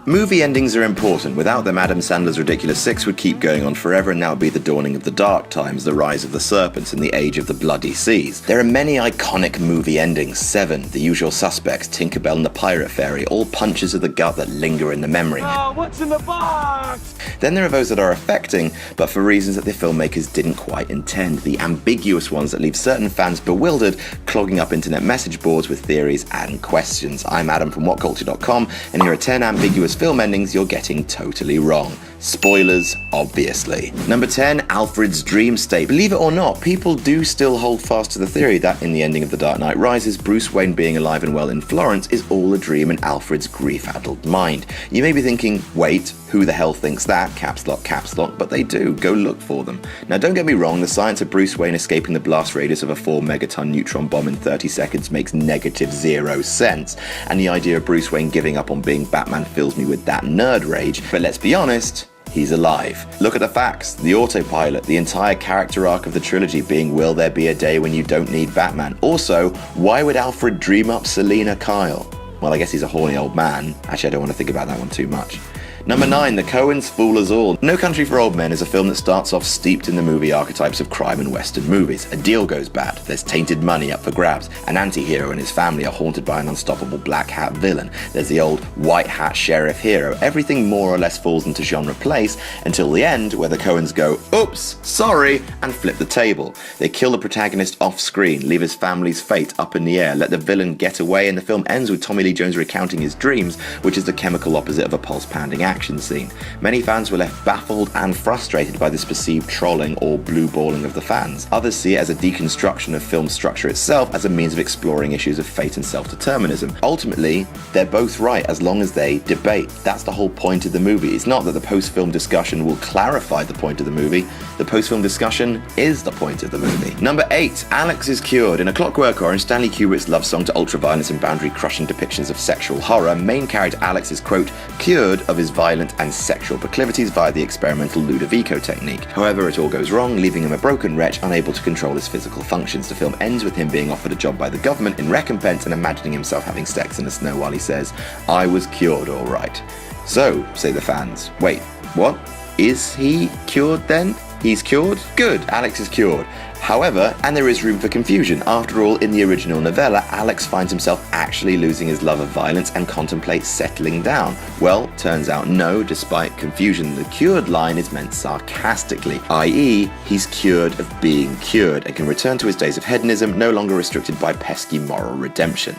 Movie endings are important. Without them, Adam Sandler's Ridiculous Six would keep going on forever, and now would be the dawning of the dark times, the rise of the serpents, and the age of the bloody seas. There are many iconic movie endings. Seven, The Usual Suspects, Tinkerbell and the Pirate Fairy, all punches of the gut that linger in the memory. Oh, what's in the box? Then there are those that are affecting, but for reasons that the filmmakers didn't quite intend. The ambiguous ones that leave certain fans bewildered, clogging up internet message boards with theories and questions. I'm Adam from WhatCulture.com, and here are 10 ambiguous film endings you're getting totally wrong. Spoilers, obviously. Number 10, Alfred's dream state. Believe it or not, people do still hold fast to the theory that in the ending of The Dark Knight Rises, Bruce Wayne being alive and well in Florence is all a dream in Alfred's grief-addled mind. You may be thinking, wait, who the hell thinks that? Caps lock, but they do. Go look for them. Now don't get me wrong, the science of Bruce Wayne escaping the blast radius of a 4-megaton neutron bomb in 30 seconds makes negative zero sense, and the idea of Bruce Wayne giving up on being Batman fills me with that nerd rage, but let's be honest, he's alive. Look at the facts. The autopilot, the entire character arc of the trilogy being will there be a day when you don't need Batman? Also, why would Alfred dream up Selina Kyle? Well, I guess he's a horny old man. Actually, I don't want to think about that one too much. Number 9, The Coens fool us all. No Country for Old Men is a film that starts off steeped in the movie archetypes of crime and Western movies. A deal goes bad, there's tainted money up for grabs, an anti-hero and his family are haunted by an unstoppable black hat villain, there's the old white hat sheriff hero. Everything more or less falls into genre place until the end, where the Coens go, oops, sorry, and flip the table. They kill the protagonist off screen, leave his family's fate up in the air, let the villain get away, and the film ends with Tommy Lee Jones recounting his dreams, which is the chemical opposite of a pulse-pounding action scene. Many fans were left baffled and frustrated by this perceived trolling or blue balling of the fans. Others see it as a deconstruction of film structure itself as a means of exploring issues of fate and self-determinism. Ultimately, they're both right as long as they debate. That's the whole point of the movie. It's not that the post-film discussion will clarify the point of the movie. The post-film discussion is the point of the movie. Number 8, Alex is Cured. In A Clockwork Orange, Stanley Kubrick's love song to ultra-violence and boundary-crushing depictions of sexual horror, main character Alex is, quote, cured of his violent and sexual proclivities via the experimental Ludovico technique. However, it all goes wrong, leaving him a broken wretch unable to control his physical functions. The film ends with him being offered a job by the government in recompense and imagining himself having sex in the snow while he says, I was cured all right. So, say the fans, wait, what? Is he cured then? He's cured? Good, Alex is cured. However, and there is room for confusion, after all, in the original novella, Alex finds himself actually losing his love of violence and contemplates settling down. Well, turns out no, despite confusion, the cured line is meant sarcastically, i.e., he's cured of being cured and can return to his days of hedonism, no longer restricted by pesky moral redemption.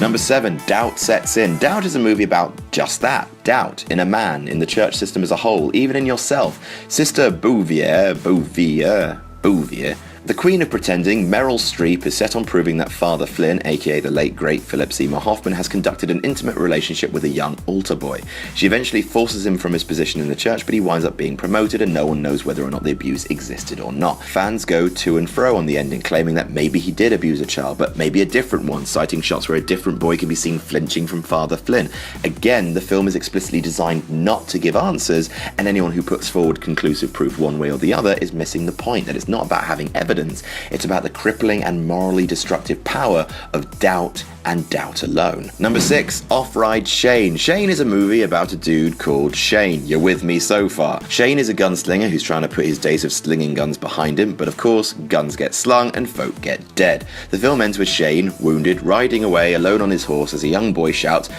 Number 7, Doubt sets in. Doubt is a movie about just that. Doubt in a man, in the church system as a whole, even in yourself. Sister Bouvier, the queen of pretending, Meryl Streep, is set on proving that Father Flynn, aka the late great Philip Seymour Hoffman, has conducted an intimate relationship with a young altar boy. She eventually forces him from his position in the church, but he winds up being promoted and no one knows whether or not the abuse existed or not. Fans go to and fro on the ending, claiming that maybe he did abuse a child, but maybe a different one, citing shots where a different boy can be seen flinching from Father Flynn. Again, the film is explicitly designed not to give answers, and anyone who puts forward conclusive proof one way or the other is missing the point, that it's not about having evidence. It's about the crippling and morally destructive power of doubt and doubt alone. Number 6, Off-Ride Shane. Shane is a movie about a dude called Shane. You're with me so far. Shane is a gunslinger who's trying to put his days of slinging guns behind him, but of course, guns get slung and folk get dead. The film ends with Shane, wounded, riding away alone on his horse as a young boy shouts,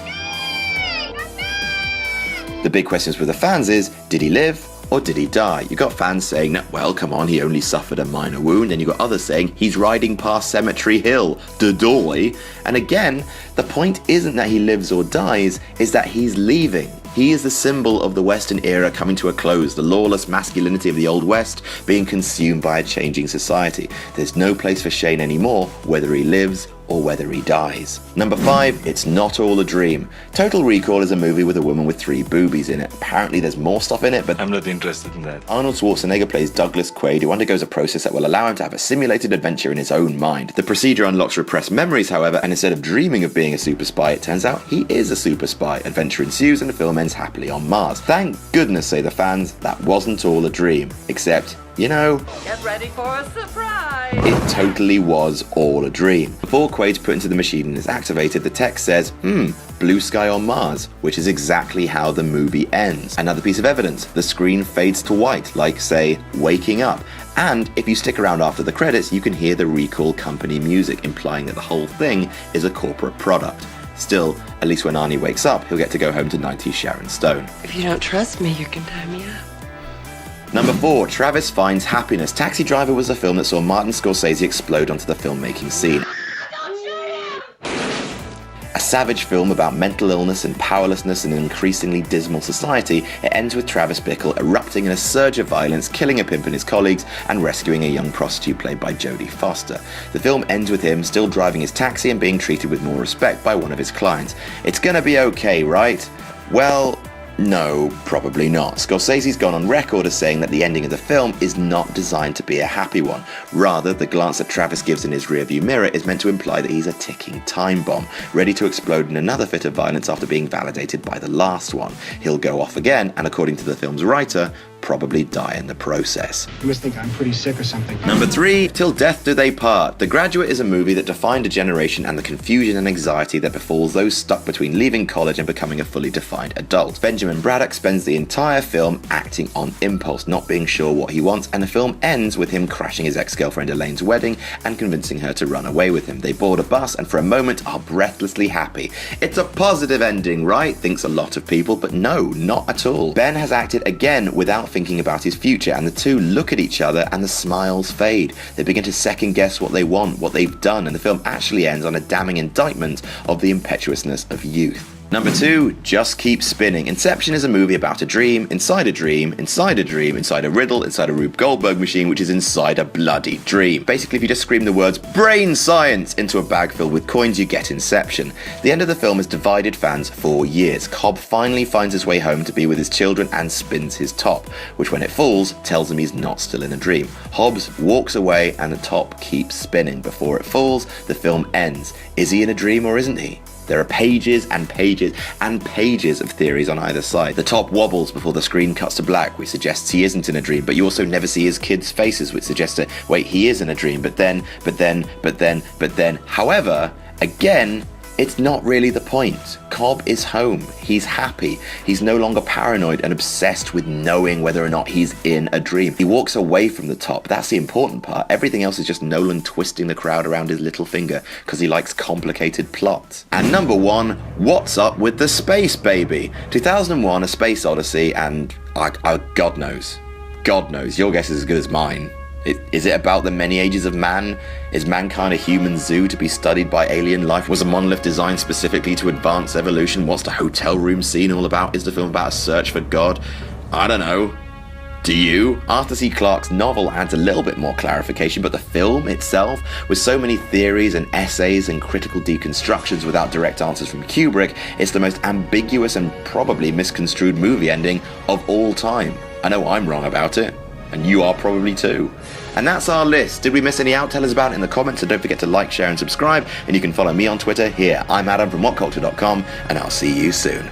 The big questions with the fans is, did he live? Or did he die? You got fans saying that, well, come on, he only suffered a minor wound, and you got others saying he's riding past Cemetery Hill, the doy. And again, the point isn't that he lives or dies, it's that he's leaving. He is the symbol of the Western era coming to a close, the lawless masculinity of the Old West being consumed by a changing society. There's no place for Shane anymore, whether he lives or whether he dies. Number 5, It's Not All a Dream. Total Recall is a movie with a woman with 3 boobies in it. Apparently there's more stuff in it, but I'm not interested in that. Arnold Schwarzenegger plays Douglas Quaid, who undergoes a process that will allow him to have a simulated adventure in his own mind. The procedure unlocks repressed memories, however, and instead of dreaming of being a super spy, it turns out he is a super spy. Adventure ensues and the film ends happily on Mars. Thank goodness, say the fans, that wasn't all a dream. Except, you know, get ready for a surprise! It totally was all a dream. Before Quaid's put into the machine and is activated, the text says, blue sky on Mars, which is exactly how the movie ends. Another piece of evidence, the screen fades to white, like, say, Waking Up. And if you stick around after the credits, you can hear the Recall company music, implying that the whole thing is a corporate product. Still, at least when Arnie wakes up, he'll get to go home to 90s Sharon Stone. If you don't trust me, you can tie me up. Number 4, Travis Finds Happiness. Taxi Driver was a film that saw Martin Scorsese explode onto the filmmaking scene. A savage film about mental illness and powerlessness in an increasingly dismal society, it ends with Travis Bickle erupting in a surge of violence, killing a pimp and his colleagues, and rescuing a young prostitute played by Jodie Foster. The film ends with him still driving his taxi and being treated with more respect by one of his clients. It's gonna be okay, right? Well, no, probably not. Scorsese's gone on record as saying that the ending of the film is not designed to be a happy one. Rather, the glance that Travis gives in his rearview mirror is meant to imply that he's a ticking time bomb, ready to explode in another fit of violence after being validated by the last one. He'll go off again, and according to the film's writer, probably die in the process. You must think I'm pretty sick or something. Number 3, Till Death Do They Part. The Graduate is a movie that defined a generation and the confusion and anxiety that befalls those stuck between leaving college and becoming a fully defined adult. Benjamin Braddock spends the entire film acting on impulse, not being sure what he wants, and the film ends with him crashing his ex-girlfriend Elaine's wedding and convincing her to run away with him. They board a bus and for a moment are breathlessly happy. It's a positive ending, right? Thinks a lot of people, but no, not at all. Ben has acted again without thinking about his future, and the two look at each other and the smiles fade. They begin to second guess what they want, what they've done, and the film actually ends on a damning indictment of the impetuousness of youth. Number 2, Just Keep Spinning. Inception is a movie about a dream, inside a dream, inside a dream, inside a riddle, inside a Rube Goldberg machine, which is inside a bloody dream. Basically, if you just scream the words brain science into a bag filled with coins, you get Inception. The end of the film has divided fans for years. Cobb finally finds his way home to be with his children and spins his top, which when it falls, tells him he's not still in a dream. Hobbs walks away and the top keeps spinning. Before it falls, the film ends. Is he in a dream or isn't he? There are pages and pages and pages of theories on either side. The top wobbles before the screen cuts to black, which suggests he isn't in a dream, but you also never see his kids' faces, which suggests that, wait, he is in a dream, but then. However, again, it's not really the point. Cobb is home. He's happy. He's no longer paranoid and obsessed with knowing whether or not he's in a dream. He walks away from the top. That's the important part. Everything else is just Nolan twisting the crowd around his little finger because he likes complicated plots. And number 1, What's Up with the Space Baby? 2001, A Space Odyssey, and God knows. God knows. Your guess is as good as mine. Is it about the many ages of man? Is mankind a human zoo to be studied by alien life? Was a monolith designed specifically to advance evolution? What's the hotel room scene all about? Is the film about a search for God? I don't know. Do you? Arthur C. Clarke's novel adds a little bit more clarification, but the film itself, with so many theories and essays and critical deconstructions without direct answers from Kubrick, it's the most ambiguous and probably misconstrued movie ending of all time. I know I'm wrong about it. And you are probably too. And that's our list. Did we miss any out? Tell us about it in the comments, so don't forget to like, share and subscribe, and you can follow me on Twitter here. I'm Adam from WhatCulture.com, and I'll see you soon.